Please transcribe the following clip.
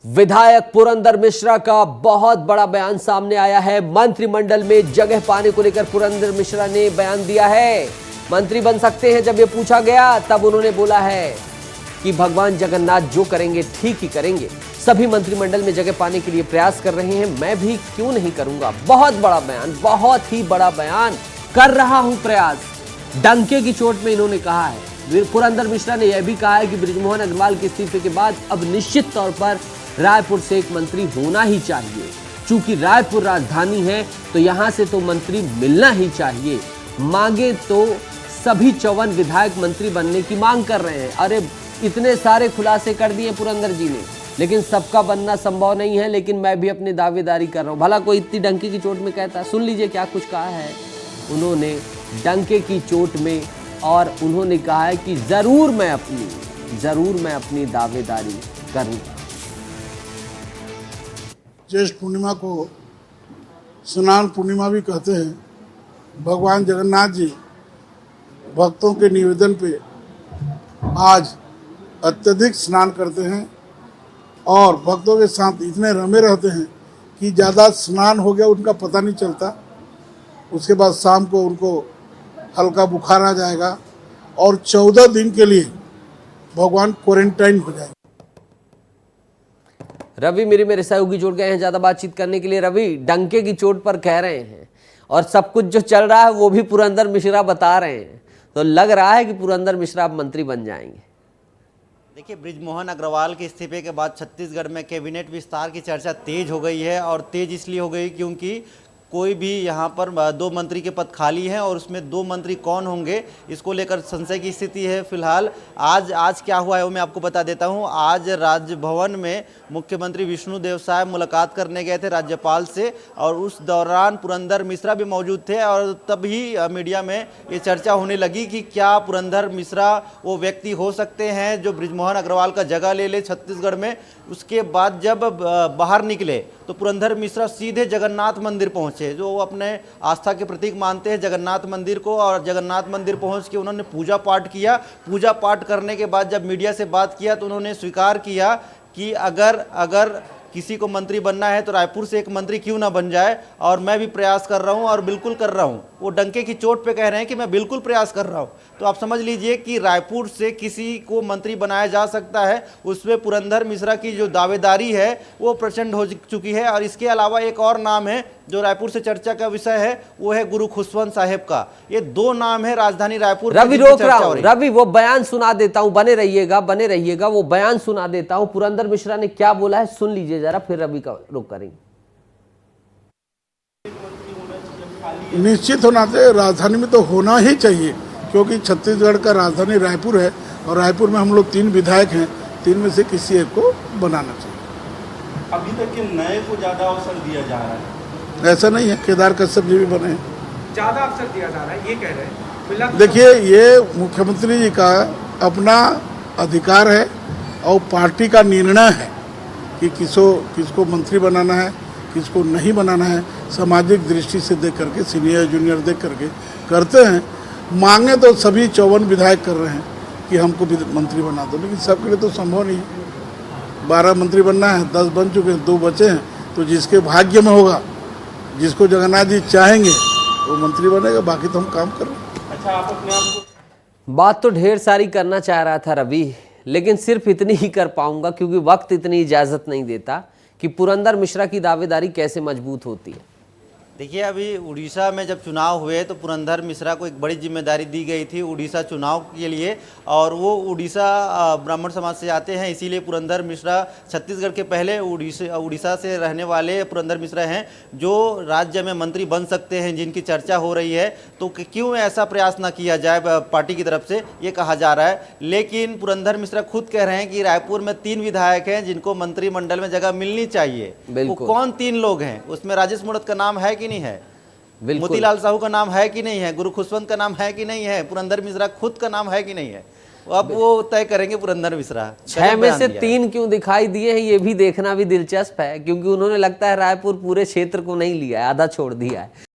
विधायक पुरंदर मिश्रा का बहुत बड़ा बयान सामने आया है। मंत्रिमंडल में जगह पाने को लेकर पुरंदर मिश्रा ने बयान दिया है। मंत्री बन सकते हैं जब ये पूछा गया, तब उन्होंने बोला है कि भगवान जगन्नाथ जो करेंगे ठीक ही करेंगे। सभी मंत्रिमंडल में जगह पाने के लिए प्रयास कर रहे हैं, मैं भी क्यों नहीं करूंगा। बहुत बड़ा बयान, बहुत ही बड़ा बयान, कर रहा हूं प्रयास, डंके की चोट में इन्होंने कहा है। पुरंदर मिश्रा ने यह भी कहा है कि बृजमोहन अग्रवाल के इस्तीफे के बाद अब निश्चित तौर पर रायपुर से एक मंत्री होना ही चाहिए। चूंकि रायपुर राजधानी है तो यहां से तो मंत्री मिलना ही चाहिए। मांगे तो सभी 54 विधायक मंत्री बनने की मांग कर रहे हैं। अरे इतने सारे खुलासे कर दिए पुरंदर जी ने, लेकिन सबका बनना संभव नहीं है। लेकिन मैं भी अपनी दावेदारी कर रहा हूं। भला कोई इतनी डंके की चोट में कहता, सुन लीजिए क्या कुछ कहा है उन्होंने डंके की चोट में। और उन्होंने कहा है कि जरूर मैं अपनी दावेदारी करूंगा। ज्येष्ठ पूर्णिमा को स्नान पूर्णिमा भी कहते हैं। भगवान जगन्नाथ जी भक्तों के निवेदन पे आज अत्यधिक स्नान करते हैं और भक्तों के साथ इतने रमे रहते हैं कि ज़्यादा स्नान हो गया उनका पता नहीं चलता। उसके बाद शाम को उनको हल्का बुखार आ जाएगा और 14 दिन के लिए भगवान क्वारंटाइन हो जाएंगे। रवि मेरे सहयोगी जुड़ गए हैं ज्यादा बातचीत करने के लिए। रवि, डंके की चोट पर कह रहे हैं और सब कुछ जो चल रहा है वो भी पुरंदर मिश्रा बता रहे हैं, तो लग रहा है कि पुरंदर मिश्रा अब मंत्री बन जाएंगे। देखिए, बृजमोहन अग्रवाल के इस्तीफे के बाद छत्तीसगढ़ में कैबिनेट विस्तार की चर्चा तेज हो गई है। और तेज इसलिए हो गई क्योंकि कोई भी यहाँ पर 2 मंत्री के पद खाली हैं और उसमें 2 मंत्री कौन होंगे, इसको लेकर संशय की स्थिति है फिलहाल। आज क्या हुआ है वो मैं आपको बता देता हूँ। आज राजभवन में मुख्यमंत्री विष्णुदेव साय मुलाकात करने गए थे राज्यपाल से, और उस दौरान पुरंदर मिश्रा भी मौजूद थे। और तभी मीडिया में ये चर्चा होने लगी कि क्या पुरंदर मिश्रा वो व्यक्ति हो सकते हैं जो बृजमोहन अग्रवाल का जगह ले ले छत्तीसगढ़ में। उसके बाद जब बाहर निकले तो पुरंदर मिश्रा सीधे जगन्नाथ मंदिर पहुंचे, जो अपने आस्था के प्रतीक मानते हैं जगन्नाथ मंदिर को। और जगन्नाथ मंदिर पहुंच के उन्होंने पूजा पाठ किया। पूजा पाठ करने के बाद जब मीडिया से बात किया तो उन्होंने स्वीकार किया कि अगर किसी को मंत्री बनना है तो रायपुर से एक मंत्री क्यों ना बन जाए, और मैं भी प्रयास कर रहा हूं और बिल्कुल कर रहा हूं। वो डंके की चोट पे कह रहे हैं कि मैं बिल्कुल प्रयास कर रहा हूं। तो आप समझ लीजिए कि रायपुर से किसी को मंत्री बनाया जा सकता है, उसमें पुरंदर मिश्रा की जो दावेदारी है वो प्रचंड हो चुकी है। और इसके अलावा एक और नाम है जो रायपुर से चर्चा का विषय है, वो है गुरु खुशवंत साहेब का। ये 2 नाम है राजधानी रायपुर। रवि रोक रहा हूं, रवि वो बयान सुना देता हूं, बने रहिएगा, वो बयान सुना देता हूं। पुरंदर मिश्रा ने क्या बोला है सुन लीजिए जरा, फिर रवि का रुख करेंगे। निश्चित होना चाहिए, राजधानी में तो होना ही चाहिए, क्योंकि छत्तीसगढ़ का राजधानी रायपुर है और रायपुर में हम लोग 3 विधायक हैं, 3 में से किसी एक को बनाना चाहिए। अभी तक के नए को ज्यादा अवसर दिया जा रहा है, ऐसा नहीं है। केदार कश्यप जी भी बने हैं, ज्यादा अवसर दिया जा रहा है ये कह रहे हैं। देखिए, ये मुख्यमंत्री जी का अपना अधिकार है और पार्टी का निर्णय है कि किसको मंत्री बनाना है, किसको नहीं बनाना है। सामाजिक दृष्टि से देख करके, सीनियर जूनियर देख करके करते हैं। मांगे तो सभी 54 विधायक कर रहे हैं कि हमको भी मंत्री बना दो, लेकिन सबके लिए तो संभव नहीं है। 12 मंत्री बनना है, 10 बन चुके हैं, 2 बचे हैं। तो जिसके भाग्य में होगा, जिसको जगन्नाथ जी चाहेंगे वो मंत्री बनेगा, बाकी तो हम काम कर रहे हैं। अच्छा, आप अपने आप को बात तो ढेर सारी करना चाह रहा था रवि, लेकिन सिर्फ इतनी ही कर पाऊंगा क्योंकि वक्त इतनी इजाजत नहीं देता कि पुरंदर मिश्रा की दावेदारी कैसे मजबूत होती है। देखिए, अभी उड़ीसा में जब चुनाव हुए तो पुरंदर मिश्रा को एक बड़ी जिम्मेदारी दी गई थी उड़ीसा चुनाव के लिए, और वो उड़ीसा ब्राह्मण समाज से आते हैं। इसीलिए पुरंदर मिश्रा छत्तीसगढ़ के पहले उड़ीसा से रहने वाले पुरंदर मिश्रा हैं जो राज्य में मंत्री बन सकते हैं, जिनकी चर्चा हो रही है। तो क्यों ऐसा प्रयास ना किया जाए पार्टी की तरफ से, ये कहा जा रहा है। लेकिन पुरंदर मिश्रा खुद कह रहे हैं कि रायपुर में 3 विधायक हैं जिनको मंत्रिमंडल में जगह मिलनी चाहिए। वो कौन 3 लोग हैं? उसमें राजेश मूणत का नाम है कि नहीं है, मोतीलाल साहू का नाम है कि नहीं है, गुरु खुशवंत का नाम है कि नहीं है, पुरंदर मिश्रा खुद का नाम है कि नहीं है, अब वो तय करेंगे पुरंदर मिश्रा। 6 में से 3 क्यों दिखाई दिए हैं ये भी देखना भी दिलचस्प है, क्योंकि उन्होंने लगता है रायपुर पूरे क्षेत्र को नहीं लिया है, आधा छोड़ दिया है।